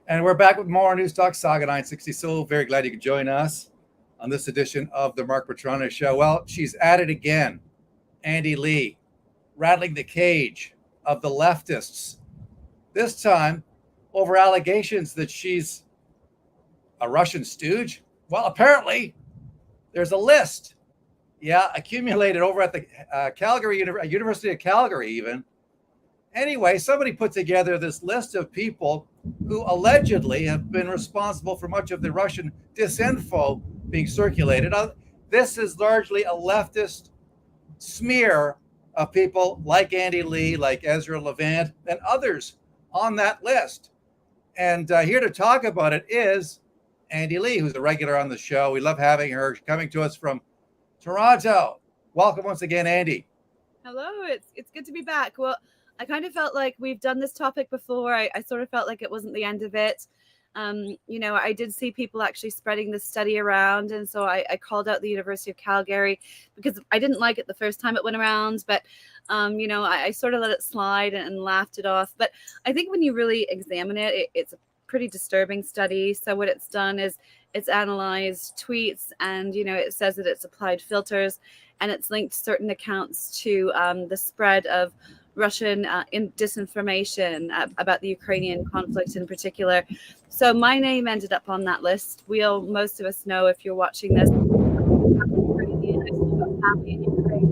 And we're back with more News Talk Saga 960. So very glad you could join us on this edition of the Mark Petrano Show. Well, she's at it again. Andy Lee, rattling the cage of the leftists. This time over allegations that she's a Russian stooge. Well, apparently there's a list. Yeah, accumulated over at the University of Calgary, even. Anyway, somebody put together this list of people who allegedly have been responsible for much of the Russian disinfo being circulated. This is largely a leftist smear of people like Andy Lee, like Ezra Levant, and others on that list. And here to talk about it is Andy Lee, who's a regular on the show. We love having her coming to us from Toronto. Welcome once again, Andy. Hello, it's good to be back. Well, I kind of felt like we've done this topic before. I sort of felt like it wasn't the end of it. I did see people actually spreading this study around. And so I called out the University of Calgary because I didn't like it the first time it went around. But, I sort of let it slide and laughed it off. But I think when you really examine it, it's a pretty disturbing study. So what it's done is it's analyzed tweets and, it says that it's applied filters and it's linked certain accounts to the spread of Russian disinformation about the Ukrainian conflict in particular. So my name ended up on that list. Most of us know, if you're watching this, I'm Ukrainian. I still got family in Ukraine.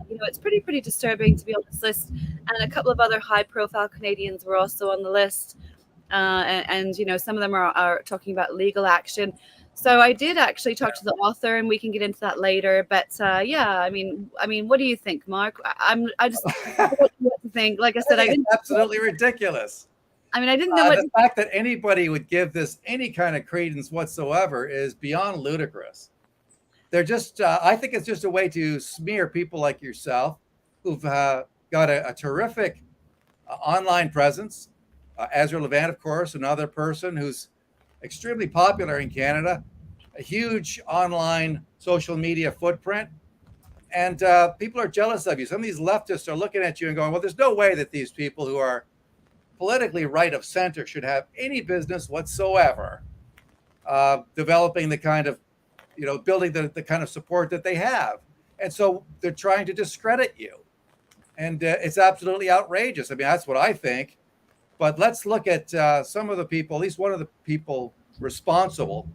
So, it's pretty disturbing to be on this list. And a couple of other high-profile Canadians were also on the list. And some of them are talking about legal action. So I did actually talk to the author, and we can get into that later. But I mean, what do you think, Mark? I just don't know what to think. Like I said, I didn't. Absolutely ridiculous. I mean, I didn't know what the fact that anybody would give this any kind of credence whatsoever is beyond ludicrous. They're just, I think it's just a way to smear people like yourself who've got a terrific online presence. Ezra Levant, of course, another person who's extremely popular in Canada, a huge online social media footprint, and people are jealous of you. Some of these leftists are looking at you and going, well, there's no way that these people who are politically right of center should have any business whatsoever developing the kind of, building the kind of support that they have. And so they're trying to discredit you. And it's absolutely outrageous. I mean, that's what I think. But let's look at some of the people, at least one of the people responsible.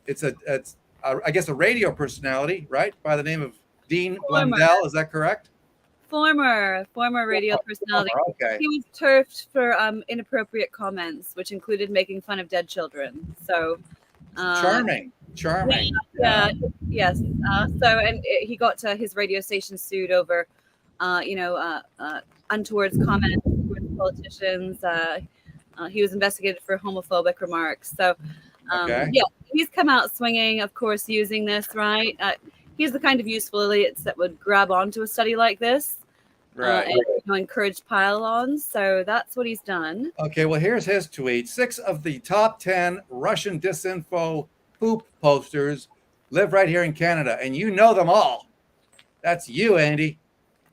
It's I guess a radio personality, right? By the name of Dean Blundell. Is that correct? Former radio personality. Okay. He was turfed for inappropriate comments, which included making fun of dead children. So charming. Yeah. Yes. And he got his radio station sued over, untoward comments towards politicians. He was investigated for homophobic remarks. So, he's come out swinging, of course, using this, right? He's the kind of useful idiots that would grab onto a study like this, right? And encourage pile-ons. So that's what he's done. Okay, well, here's his tweet. 6 of the top 10 Russian disinfo poop posters live right here in Canada, and you know them all. That's you, Andy.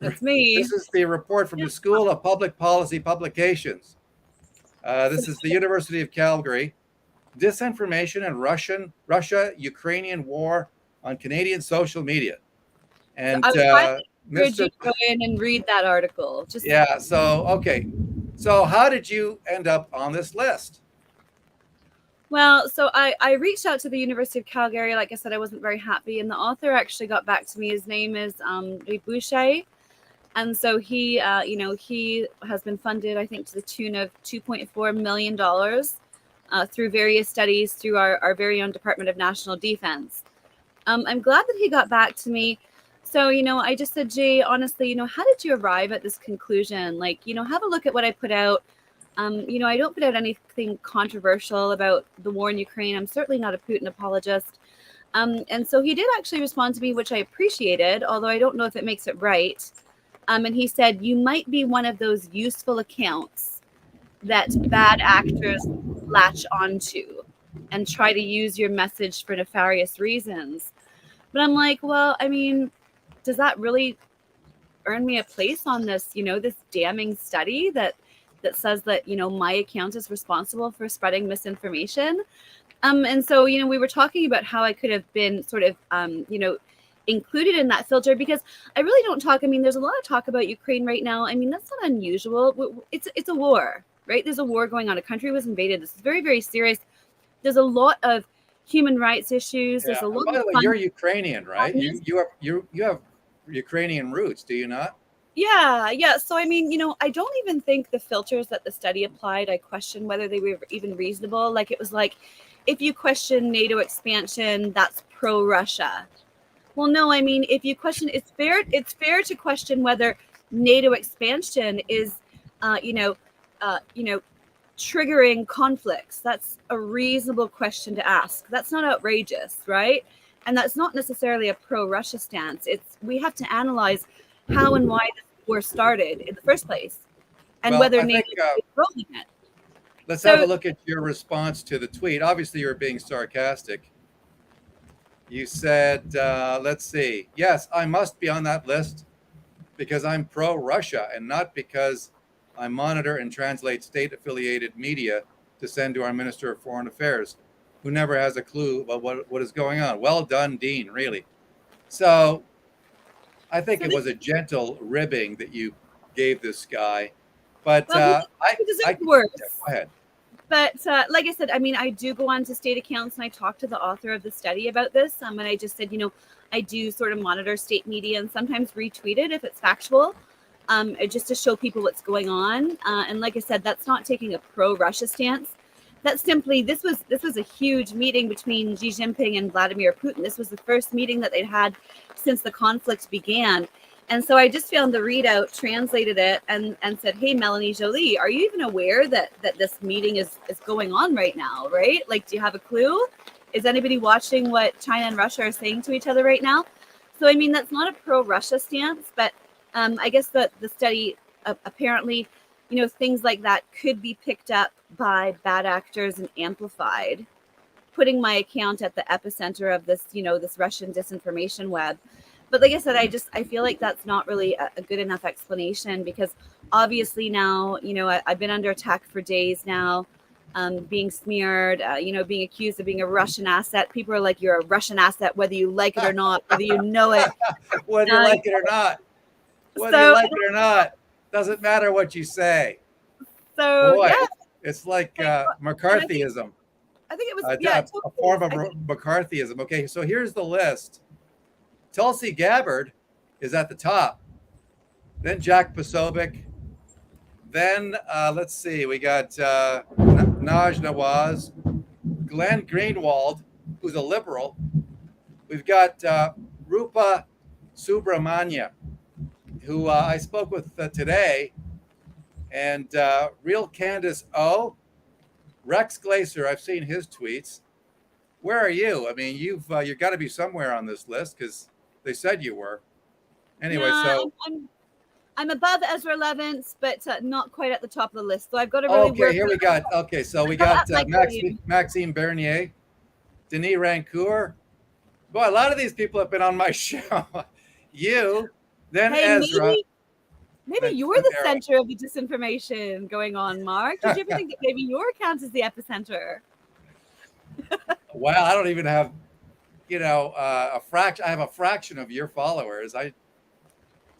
That's me. This is the report from the School of Public Policy Publications. This is the University of Calgary. Disinformation and Russia-Ukrainian war on Canadian social media. And Mr. You go in and read that article. So how did you end up on this list? Well, so I reached out to the University of Calgary. Like I said, I wasn't very happy. And the author actually got back to me. His name is Boucher. And so he has been funded, I think, to the tune of $2.4 million through various studies through our very own Department of National Defense. I'm glad that he got back to me. So, I just said, Jay, honestly, how did you arrive at this conclusion? Like, have a look at what I put out. I don't put out anything controversial about the war in Ukraine. I'm certainly not a Putin apologist. And so he did actually respond to me, which I appreciated, although I don't know if it makes it right. And he said, you might be one of those useful accounts that bad actors latch onto and try to use your message for nefarious reasons. But I'm like, well, I mean, does that really earn me a place on this, this damning study that that says that, my account is responsible for spreading misinformation. And so, we were talking about how I could have been sort of, included in that filter, because I really don't talk. I mean, there's a lot of talk about Ukraine right now. I mean, that's not unusual. It's a war, right? There's a war going on. A country was invaded. This is very, very serious. There's a lot of human rights issues. There's a lot. By the way, you're Ukrainian, right? You have Ukrainian roots, do you not? Yeah. So, I mean, I don't even think the filters that the study applied, I question whether they were even reasonable. Like, it was like, if you question NATO expansion, that's pro-Russia. Well, no, I mean, if you question, it's fair to question whether NATO expansion is, triggering conflicts. That's a reasonable question to ask. That's not outrageous, right? And that's not necessarily a pro-Russia stance. We have to analyze how and why this war started in the first place, and whether NATO is rolling it. Let's have a look at your response to the tweet. Obviously, you're being sarcastic. You said, let's see. Yes, I must be on that list because I'm pro-Russia and not because I monitor and translate state-affiliated media to send to our Minister of Foreign Affairs, who never has a clue about what is going on. Well done, Dean, really. So I think it was a gentle ribbing that you gave this guy. But he deserved worse. Go ahead. But like I said, I mean, I do go on to state accounts and I talk to the author of the study about this. And I just said, I do sort of monitor state media and sometimes retweet it if it's factual, just to show people what's going on. And like I said, that's not taking a pro-Russia stance. That's simply, this was a huge meeting between Xi Jinping and Vladimir Putin. This was the first meeting that they'd had since the conflict began. And so I just found the readout, translated it, and said, hey, Melanie Joly, are you even aware that this meeting is going on right now, right? Like, do you have a clue? Is anybody watching what China and Russia are saying to each other right now? So, I mean, that's not a pro-Russia stance, but I guess the study apparently, things like that could be picked up by bad actors and amplified, putting my account at the epicenter of this, this Russian disinformation web. But like I said, I feel like that's not really a good enough explanation, because obviously now, I've been under attack for days now, being smeared, being accused of being a Russian asset. People are like, you're a Russian asset, whether you like it or not, whether you know it. Whether you like it or not. Whether you like it or not. Doesn't matter what you say. So, boy, yeah. It's like McCarthyism. I think it was a form of McCarthyism. Okay, so here's the list. Tulsi Gabbard is at the top. Then Jack Posobiec. Then let's see, we got Naj Nawaz, Glenn Greenwald, who's a liberal. We've got Rupa Subramanya, who I spoke with today, and Real Candace O, Rex Glaser. I've seen his tweets. Where are you? I mean, you've got to be somewhere on this list because they said you were. Anyway, so I'm above Ezra Levens, but not quite at the top of the list. So I've got to really work. Here we got. Okay, so we got Maxime Bernier, Denis Rancourt. Boy, a lot of these people have been on my show. You, then Ezra. Maybe you're the center of the disinformation going on, Mark. Did you ever think that maybe your account is the epicenter? Well, I don't even have, a fraction. I have a fraction of your followers.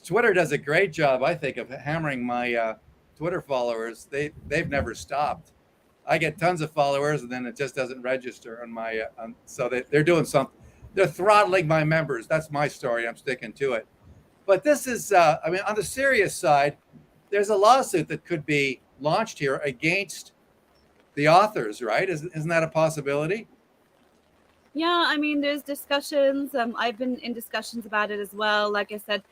Twitter does a great job, I think, of hammering my Twitter followers. They've never stopped. I get tons of followers, and then it just doesn't register on my. So they're doing something. They're throttling my members. That's my story. I'm sticking to it. But this is, on the serious side, there's a lawsuit that could be launched here against the authors, right? Isn't that a possibility? Yeah, I mean, there's discussions. I've been in discussions about it as well. Like I said,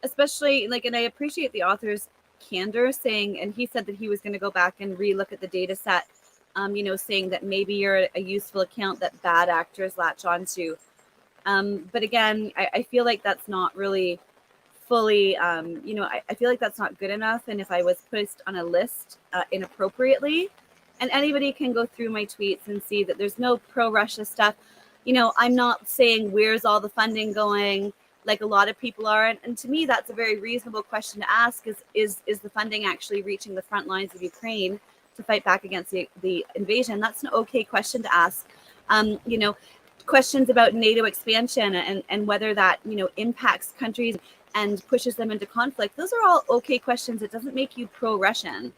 especially and I appreciate the author's candor saying, and he said that he was going to go back and relook at the data set, saying that maybe you're a useful account that bad actors latch onto. But again, I feel like that's not really fully, I feel like that's not good enough. And if I was placed on a list inappropriately, and anybody can go through my tweets and see that there's no pro-Russia stuff. I'm not saying where's all the funding going. like a lot of people are. And to me, that's a very reasonable question to ask: is the funding actually reaching the front lines of Ukraine to fight back against the invasion? That's an okay question to ask. You know, questions about NATO expansion and whether that, you know, impacts countries and pushes them into conflict. Those are all okay questions. It doesn't make you pro-Russian.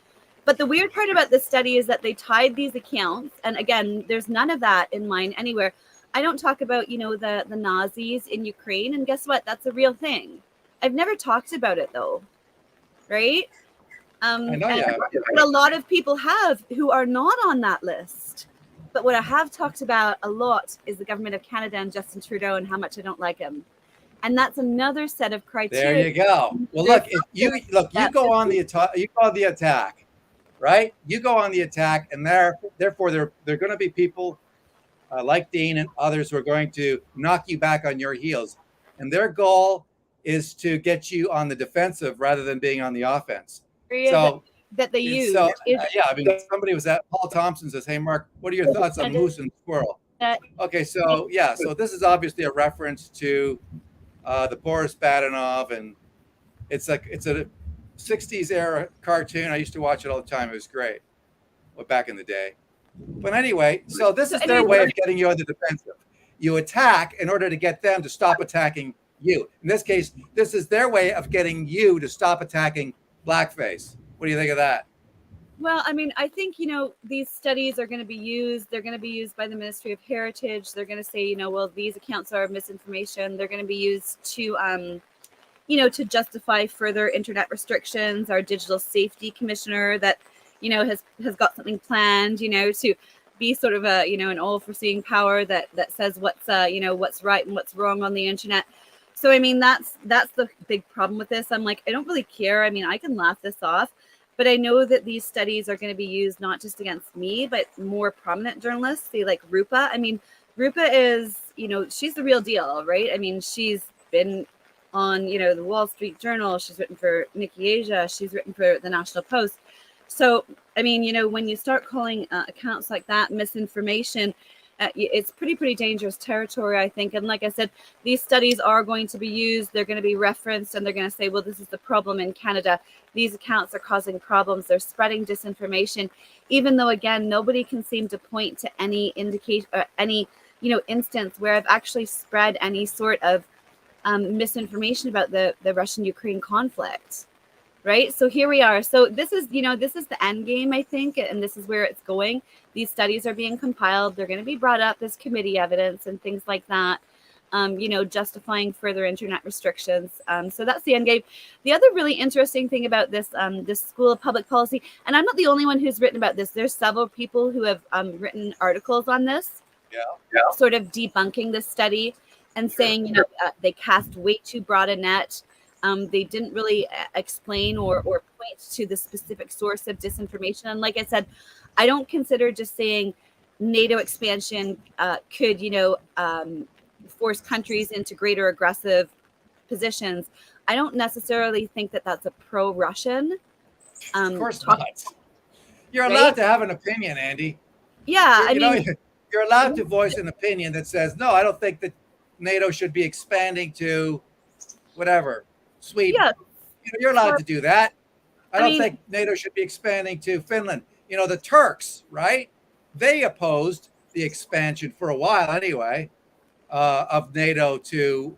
But the weird part about this study is that they tied these accounts, and again, there's none of that in mine anywhere. I don't talk about, you know, the Nazis in Ukraine, and guess what? That's a real thing. I've never talked about it though, right? I know you have. But a lot of people have who are not on that list. But what I have talked about a lot is the government of Canada and Justin Trudeau and how much I don't like him. And that's another set of criteria. There you go. Well, look, if you go on the attack, right? You go on the attack, and therefore there are going to be people like Dean and others who are going to knock you back on your heels, and their goal is to get you on the defensive rather than being on the offense. So that they use. So yeah, I mean, somebody was at Paul Thompson says, "Hey, Mark, what are your thoughts on moose and squirrel?" Okay, so yeah, so this is obviously a reference to the Boris Badenov, and it's a 60s era cartoon. I used to watch it all the time. It was great, back in the day. But anyway, so this is their way of getting you on the defensive. You attack in order to get them to stop attacking you. In this case, this is their way of getting you to stop attacking blackface. What do you think of that? Well, I mean, I think, you know, these studies are going to be used. They're going to be used by the Ministry of Heritage. They're going to say, you know, well, these accounts are misinformation. They're going to be used to, you know, to justify further internet restrictions. Our digital safety commissioner that, you know, has got something planned, you know, to be sort of a, you know, an all-foreseeing power that says what's, you know, what's right and what's wrong on the internet. So, I mean, that's the big problem with this. I'm like, I don't really care. I mean, I can laugh this off. But I know that these studies are going to be used not just against me, but more prominent journalists, say like Rupa. I mean, Rupa is, you know, she's the real deal, right? I mean, she's been on, you know, the Wall Street Journal. She's written for Nikki Asia. She's written for the National Post. So, I mean, you know, when you start calling accounts like that misinformation, it's pretty dangerous territory, I think. And like I said, these studies are going to be used. They're going to be referenced, and they're going to say, well, this is the problem in Canada. These accounts are causing problems. They're spreading disinformation, even though, again, nobody can seem to point to any indication or any, you know, instance where I've actually spread any sort of misinformation about the Russian-Ukraine conflict. Right. So here we are. So this is, you know, this is the end game, I think, and this is where it's going. These studies are being compiled. They're going to be brought up as committee evidence and things like that, you know, justifying further internet restrictions. So that's the end game. The other really interesting thing about this, this School of Public Policy, and I'm not the only one who's written about this. There's several people who have written articles on this, sort of debunking this study and saying, you know, they cast way too broad a net. They didn't really explain or point to the specific source of disinformation. And like I said, I don't consider just saying NATO expansion could, you know, force countries into greater aggressive positions. I don't necessarily think that that's a pro-Russian. Of course not. You're allowed to have an opinion, Andy. Yeah, I mean, you're allowed to voice an opinion that says, no, I don't think that NATO should be expanding to whatever. Sweden. Yeah. You know, you're allowed to do that. I don't think NATO should be expanding to Finland. You know, the Turks, right? They opposed the expansion for a while anyway, of NATO to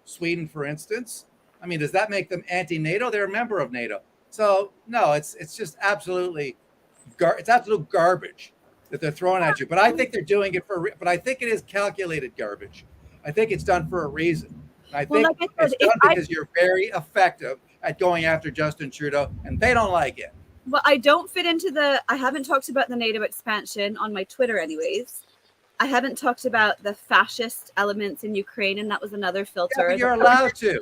Sweden, for instance. I mean, does that make them anti-NATO? They're a member of NATO. So no, it's just absolutely it's absolute garbage that they're throwing at you. But I think they're doing it but I think it is calculated garbage. I think it's done for a reason. I think it's done because you're very effective at going after Justin Trudeau, and they don't like it. Well, I don't fit into I haven't talked about the NATO expansion on my Twitter anyways. I haven't talked about the fascist elements in Ukraine, and that was another filter. Yeah, but you're allowed to.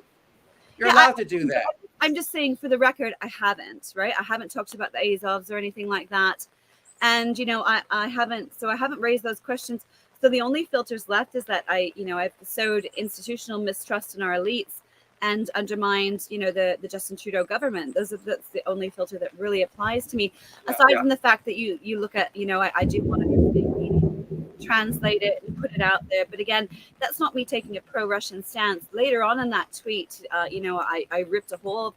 You're allowed to do that. I'm just saying, for the record, I haven't, right? I haven't talked about the Azovs or anything like that. And, you know, I haven't raised those questions. So the only filters left is that I've sowed institutional mistrust in our elites and undermined, you know, the Justin Trudeau government. That's the only filter that really applies to me. Aside from the fact that you look at, you know, I do want to translate it and put it out there. But again, that's not me taking a pro-Russian stance. Later on in that tweet, I ripped a hole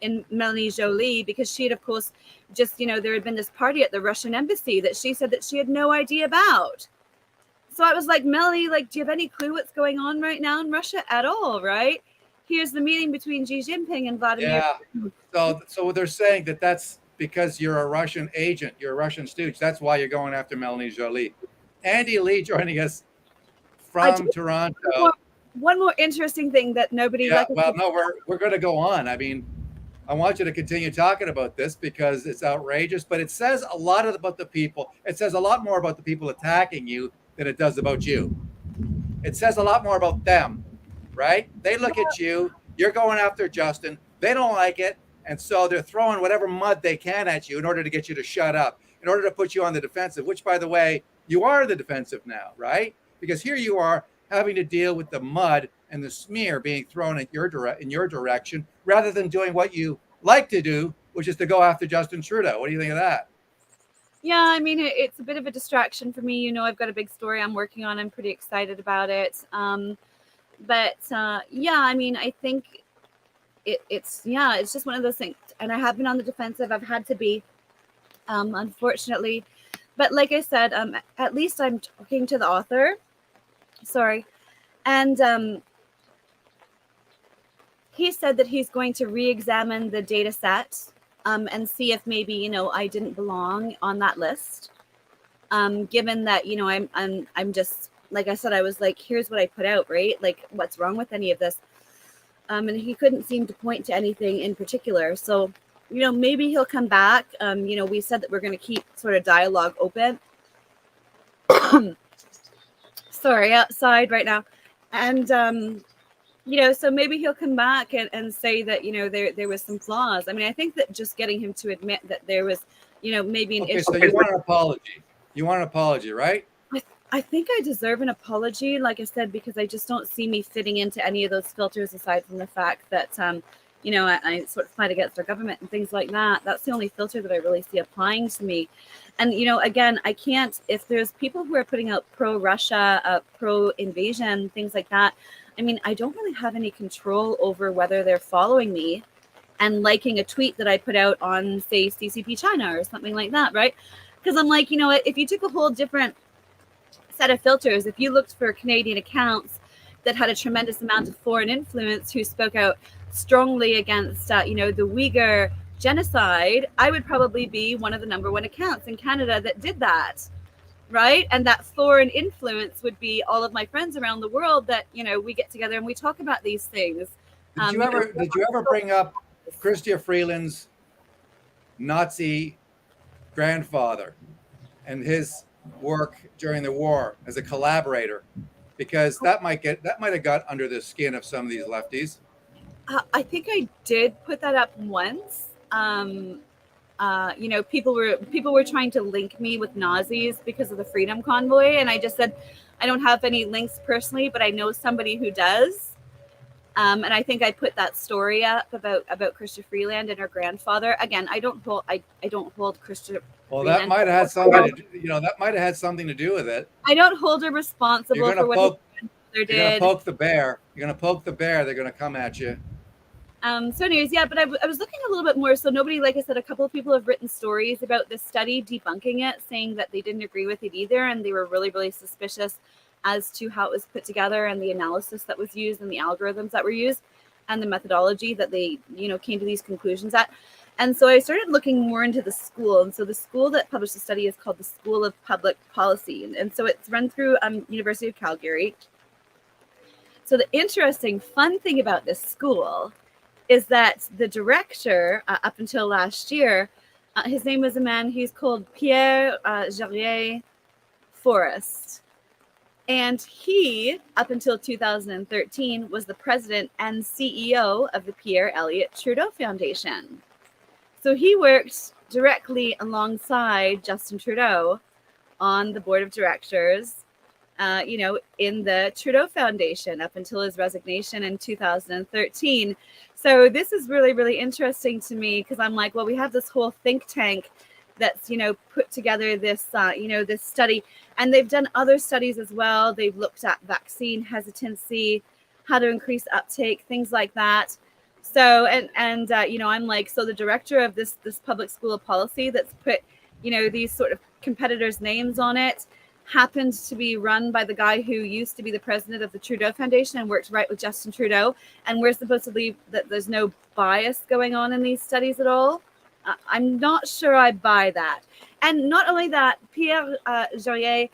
in Melanie Jolie, because she had, of course, just, there had been this party at the Russian embassy that she said that she had no idea about. So I was like, Melanie, like, do you have any clue what's going on right now in Russia at all, right? Here's the meeting between Xi Jinping and Vladimir. Yeah. So they're saying that that's because you're a Russian agent, you're a Russian stooge. That's why you're going after Melanie Jolie. Andy Lee joining us from Toronto. One more interesting thing that nobody. Yeah, well, no, we're going to go on. I mean, I want you to continue talking about this because it's outrageous, but it says a lot about the people. It says a lot more about the people attacking you than it does about you. It says a lot more about them, right? They look at you, you're going after Justin, they don't like it, and so they're throwing whatever mud they can at you in order to get you to shut up, in order to put you on the defensive, which, by the way, you are the defensive now, right? Because here you are having to deal with the mud and the smear being thrown at in your direction, rather than doing what you like to do, which is to go after Justin Trudeau. What do you think of that? Yeah, I mean, it's a bit of a distraction for me. I've got a big story I'm working on. I'm pretty excited about it. But yeah, I mean, I think it's just one of those things. And I have been on the defensive. I've had to be, unfortunately. But like I said, at least I'm talking to the author. Sorry. And he said that he's going to re-examine the data set. And see if maybe, I didn't belong on that list. Given that, I'm just, like I said, I was like, here's what I put out, right? Like, what's wrong with any of this? And he couldn't seem to point to anything in particular. So, maybe he'll come back. We said that we're going to keep sort of dialogue open. Sorry, outside right now. And, so maybe he'll come back and say that, there was some flaws. I mean, I think that just getting him to admit that there was, maybe an issue. So you want an apology. You want an apology, right? I think I deserve an apology, like I said, because I just don't see me fitting into any of those filters, aside from the fact that, I sort of fight against our government and things like that. That's the only filter that I really see applying to me. And, again, I can't, if there's people who are putting out pro-Russia, pro-invasion, things like that, I mean, I don't really have any control over whether they're following me and liking a tweet that I put out on, say, CCP China or something like that, right? Because I'm like, if you took a whole different set of filters, if you looked for Canadian accounts that had a tremendous amount of foreign influence who spoke out strongly against, the Uyghur genocide, I would probably be one of the number one accounts in Canada that did that. Right. And that foreign influence would be all of my friends around the world that, we get together and we talk about these things. Did you ever bring up Chrystia Freeland's Nazi grandfather and his work during the war as a collaborator? Because that might have got under the skin of some of these lefties. I think I did put that up once. People were trying to link me with Nazis because of the Freedom Convoy, and I just said I don't have any links personally, but I know somebody who does. And I think I put that story up about Chrystia Freeland and her grandfather. Again, I don't hold Chrystia. Well, that might have had something to do with it. I don't hold her responsible for what her grandfather did. You're gonna poke the bear. You're gonna poke the bear. They're gonna come at you. So anyways, yeah, but I was looking a little bit more. So nobody, like I said, a couple of people have written stories about this study debunking it, saying that they didn't agree with it either. And they were really, really suspicious as to how it was put together and the analysis that was used and the algorithms that were used and the methodology that they, came to these conclusions at. And so I started looking more into the school. And so the school that published the study is called the School of Public Policy. And so it's run through University of Calgary. So the interesting, fun thing about this school is that the director, up until last year, his name was a man, he's called Pierre Jarrier Forrest. And he, up until 2013, was the president and CEO of the Pierre Elliott Trudeau Foundation. So he worked directly alongside Justin Trudeau on the board of directors, in the Trudeau Foundation up until his resignation in 2013. So this is really, really interesting to me because I'm like, well, we have this whole think tank that's, put together this, this study. And they've done other studies as well. They've looked at vaccine hesitancy, how to increase uptake, things like that. So, I'm like, so the director of this public school policy that's put, these sort of competitors' names on it happened to be run by the guy who used to be the president of the Trudeau Foundation and worked right with Justin Trudeau. And we're supposed to believe that there's no bias going on in these studies at all. I'm not sure I buy that. And not only that, Pierre Joliet,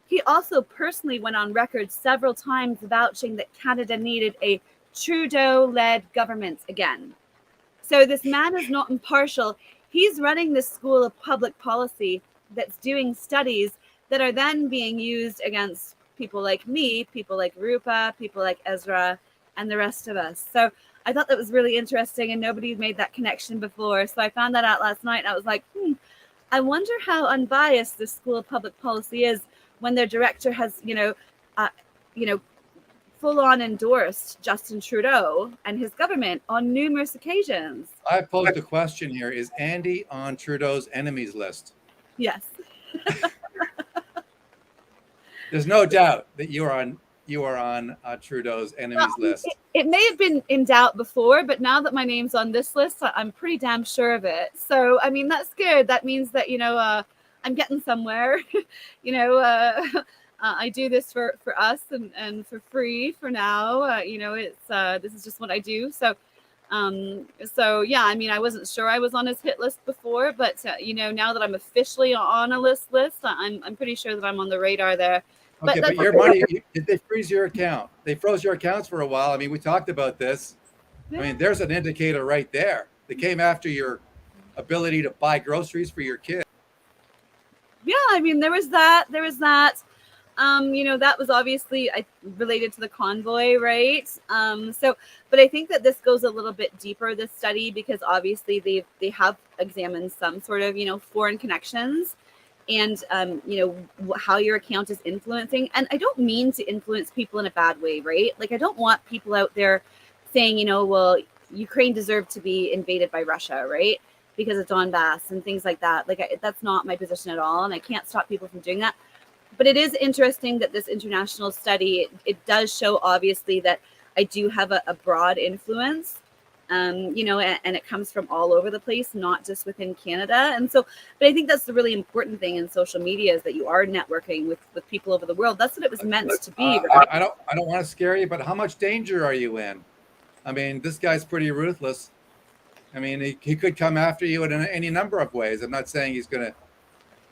he also personally went on record several times vouching that Canada needed a Trudeau-led government again. So this man is not impartial. He's running this school of public policy that's doing studies that are then being used against people like me, people like Rupa, people like Ezra, and the rest of us. So I thought that was really interesting, and nobody made that connection before. So I found that out last night, and I was like, I wonder how unbiased this school of public policy is when their director has, full-on endorsed Justin Trudeau and his government on numerous occasions. I posed a question here. Is Andy on Trudeau's enemies list? Yes. There's no doubt that you are on Trudeau's enemies list. It may have been in doubt before, but now that my name's on this list, I'm pretty damn sure of it. So, I mean, that's good. That means that, I'm getting somewhere. I do this for us and for free for now. It's this is just what I do. So yeah, I mean, I wasn't sure I was on his hit list before, but now that I'm officially on a list, I'm pretty sure that I'm on the radar there. Okay, but your money, did they freeze your account? They froze your accounts for a while. I mean, we talked about this. Yeah. I mean, there's an indicator right there. They came after your ability to buy groceries for your kids. Yeah, I mean, there was that. That was obviously related to the convoy, right? But I think that this goes a little bit deeper, this study, because obviously they have examined some sort of, foreign connections and, how your account is influencing. And I don't mean to influence people in a bad way, right? Like, I don't want people out there saying, well, Ukraine deserved to be invaded by Russia, right? Because of Donbass and things like that. Like, that's not my position at all. And I can't stop people from doing that. But it is interesting that this international study, it does show obviously that I do have a broad influence, and it comes from all over the place, not just within Canada. And so, but I think that's the really important thing in social media is that you are networking with people over the world. That's what it was meant to be. Right? I don't want to scare you, but how much danger are you in? I mean, this guy's pretty ruthless. I mean, he could come after you in any number of ways. I'm not saying he's going to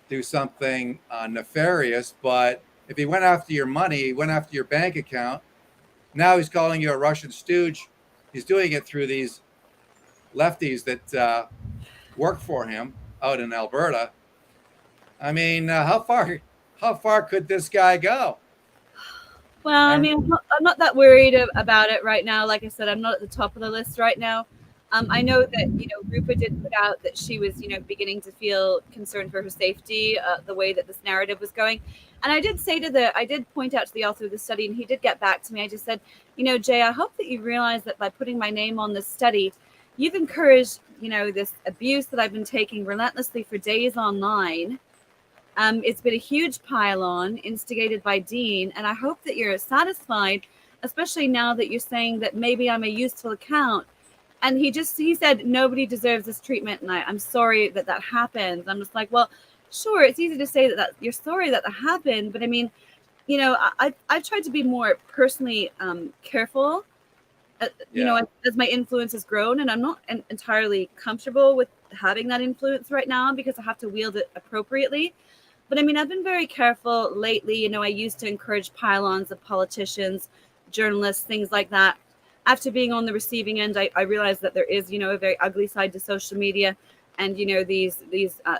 do something nefarious, but if he went after your money, he went after your bank account. Now he's calling you a Russian stooge. He's doing it through these lefties that work for him out in Alberta. I mean, how far could this guy go? Well, I mean, I'm not that worried about it right now. Like I said, I'm not at the top of the list right now. I know that, Rupa did put out that she was, beginning to feel concerned for her safety, the way that this narrative was going. And I did point out to the author of the study, and he did get back to me. I just said, Jay, I hope that you realize that by putting my name on this study, you've encouraged, this abuse that I've been taking relentlessly for days online. It's been a huge pile-on instigated by Dean. And I hope that you're satisfied, especially now that you're saying that maybe I'm a useful account. And he said, nobody deserves this treatment. And I'm sorry that happens. I'm just like, well, sure, it's easy to say that you're sorry that happened. But I mean, I've tried to be more personally careful, as my influence has grown. And I'm not entirely comfortable with having that influence right now because I have to wield it appropriately. But I mean, I've been very careful lately. I used to encourage pile-ons of politicians, journalists, things like that. After being on the receiving end, I realized that there is, a very ugly side to social media and, these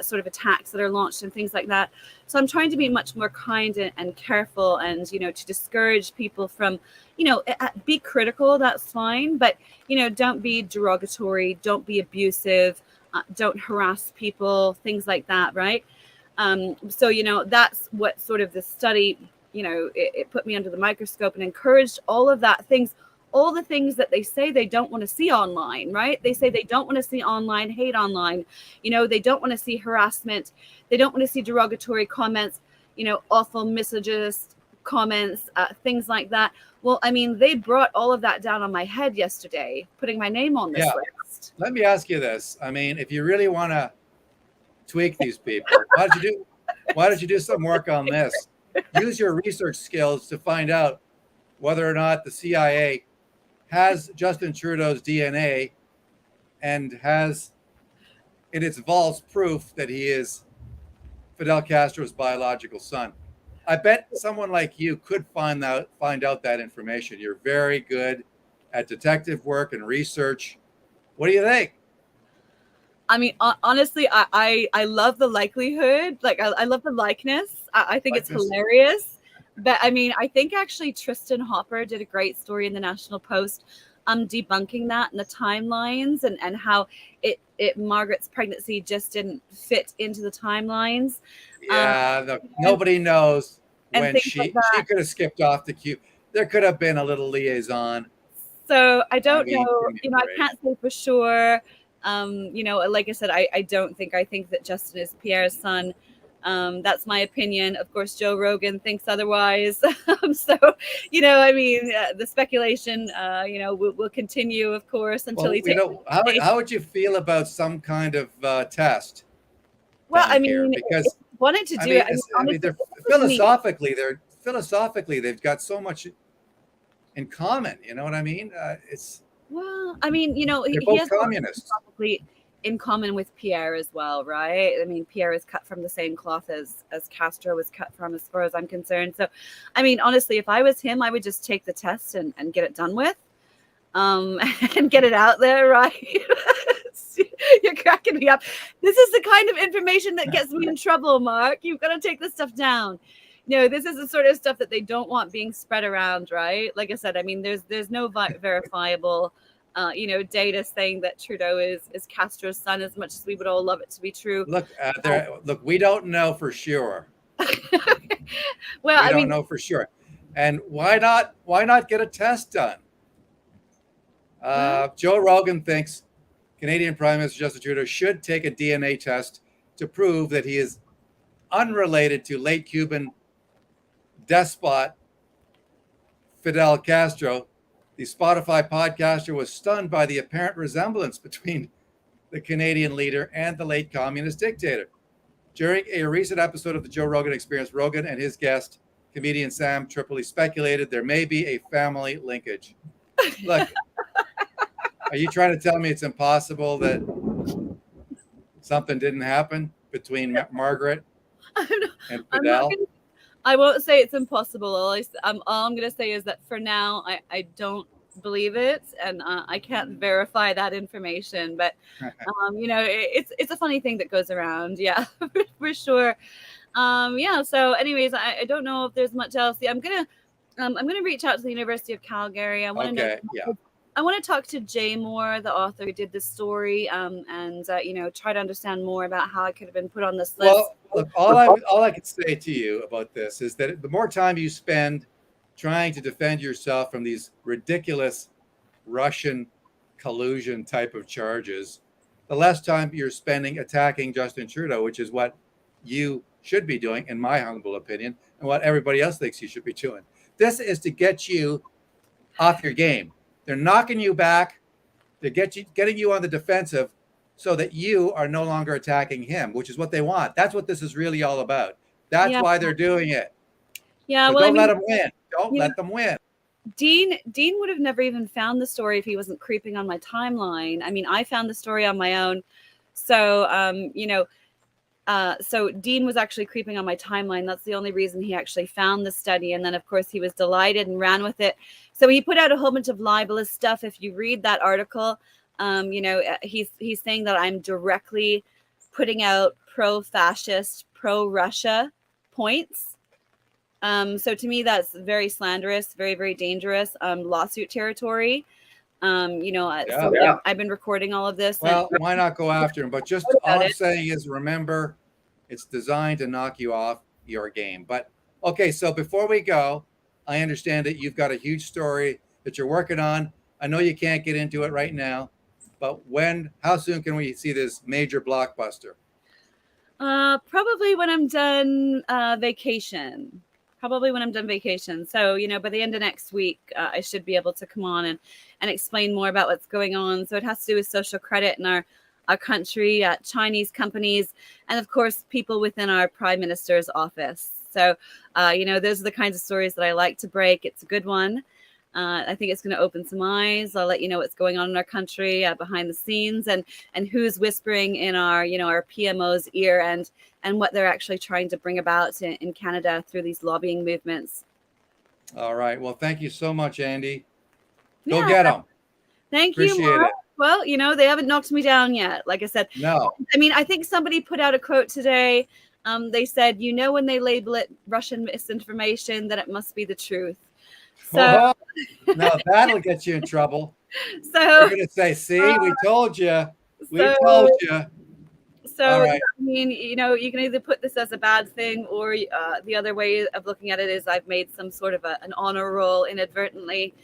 sort of attacks that are launched and things like that. So I'm trying to be much more kind and careful and, to discourage people from, be critical. That's fine. But, don't be derogatory. Don't be abusive. Don't harass people, things like that. Right. So, that's what sort of the study, it put me under the microscope and encouraged all of that things all the things that they say they don't want to see online, right? They say they don't want to see online hate online. They don't want to see harassment. They don't want to see derogatory comments, awful misogynist comments, things like that. Well, I mean, they brought all of that down on my head yesterday, putting my name on this list. Let me ask you this. I mean, if you really want to tweak these people, why don't you do some work on this? Use your research skills to find out whether or not the CIA has Justin Trudeau's DNA and has in its vaults proof that he is Fidel Castro's biological son. I bet someone like you could find out that information. You're very good at detective work and research. What do you think? I mean, honestly, I love the likelihood. Like, I love the likeness. I think it's hilarious. But I mean, I think actually Tristan Hopper did a great story in the National Post, debunking that and the timelines and how it Margaret's pregnancy just didn't fit into the timelines. Yeah, nobody knows when she could have skipped off the queue. There could have been a little liaison. So I don't know. I can't say for sure. Like I said, I don't think. I think that Justin is Pierre's son. That's my opinion. Of course, Joe Rogan thinks otherwise. The speculation, will continue, of course, until he takes. How would you feel about some kind of test? Well, I mean, because wanted to do it. They're philosophically, they've got so much in common. You know what I mean? Well, I mean, they're both communists. In common with Pierre as well, right? I mean, Pierre is cut from the same cloth as Castro was cut from, as far as I'm concerned. So, I mean, honestly, if I was him, I would just take the test and get it done with, and get it out there, right? You're cracking me up. This is the kind of information that gets me in trouble, Mark. You've got to take this stuff down. This is the sort of stuff that they don't want being spread around, right? Like I said, I mean, there's no verifiable data saying that Trudeau is Castro's son, as much as we would all love it to be true. Look, we don't know for sure. Well, we don't know for sure. And why not get a test done? Joe Rogan thinks Canadian Prime Minister Justin Trudeau should take a DNA test to prove that he is unrelated to late Cuban despot Fidel Castro. The Spotify podcaster was stunned by the apparent resemblance between the Canadian leader and the late communist dictator. During a recent episode of the Joe Rogan Experience, Rogan and his guest, comedian Sam Tripoli, speculated there may be a family linkage. Look, are you trying to tell me it's impossible that something didn't happen between Margaret and Fidel? I won't say it's impossible. All I'm going to say is that for now, I don't believe it, and I can't verify that information. But it's a funny thing that goes around. Yeah, for sure. So, anyways, I don't know if there's much else. Yeah, I'm gonna reach out to the University of Calgary. I want to know. Yeah. I want to talk to Jay Moore, the author who did this story, and try to understand more about how it could have been put on this list. Well, look, all I can say to you about this is that the more time you spend trying to defend yourself from these ridiculous Russian collusion type of charges, the less time you're spending attacking Justin Trudeau, which is what you should be doing, in my humble opinion, and what everybody else thinks you should be doing. This is to get you off your game. They're knocking you back. They're getting you on the defensive so that you are no longer attacking him, which is what they want. That's what this is really all about. That's why they're doing it. Yeah, so don't let them win. Don't let them win. Dean would have never even found the story if he wasn't creeping on my timeline. I mean, I found the story on my own. So, so Dean was actually creeping on my timeline. That's the only reason he actually found the study. And then, of course, he was delighted and ran with it. So he put out a whole bunch of libelous stuff. If you read that article, he's saying that I'm directly putting out pro-fascist, pro-Russia points. So to me, that's very slanderous, very, very dangerous, lawsuit territory. I've been recording all of this. Well, why not go after him? But just all I'm saying is, remember, it's designed to knock you off your game. But okay, so before we go, I understand that you've got a huge story that you're working on? I know you can't get into it right now, but how soon can we see this major blockbuster? Probably when I'm done vacation. Probably when I'm done vacation. So, by the end of next week, I should be able to come on and explain more about what's going on. So it has to do with social credit in our country, Chinese companies, and of course, people within our prime minister's office. So, those are the kinds of stories that I like to break. It's a good one. I think it's going to open some eyes. I'll let you know what's going on in our country behind the scenes, and who's whispering in our PMO's ear, and what they're actually trying to bring about in Canada through these lobbying movements. All right. Well, thank you so much, Andy. Go Yeah, get them. thank you, Appreciate Mark. it. Well, they haven't knocked me down yet. Like I said, No. I mean, I think somebody put out a quote today. They said, when they label it Russian misinformation, that it must be the truth. So, Oh, now that'll get you in trouble. You're so, going to say, see, we told you. We so, told you. So, All right. I mean, you can either put this as a bad thing, or the other way of looking at it is I've made some sort of an honor roll inadvertently.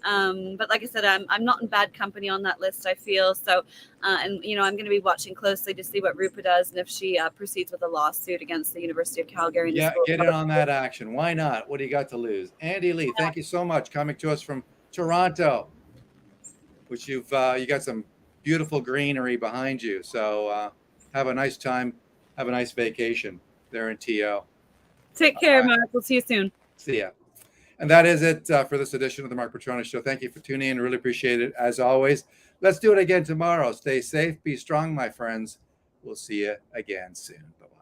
But like I said, I'm not in bad company on that list, I feel. So, and I'm going to be watching closely to see what Rupa does and if she proceeds with a lawsuit against the University of Calgary. Yeah, get in on that action. Why not? What do you got to lose? Andy Lee, thank you so much, coming to us from Toronto, which you got some beautiful greenery behind you. So have a nice time. Have a nice vacation there in TO. Take care, Mark. We'll see you soon. See ya. And that is it for this edition of the Mark Petronis Show. Thank you for tuning in. Really appreciate it, as always. Let's do it again tomorrow. Stay safe. Be strong, my friends. We'll see you again soon. Bye-bye.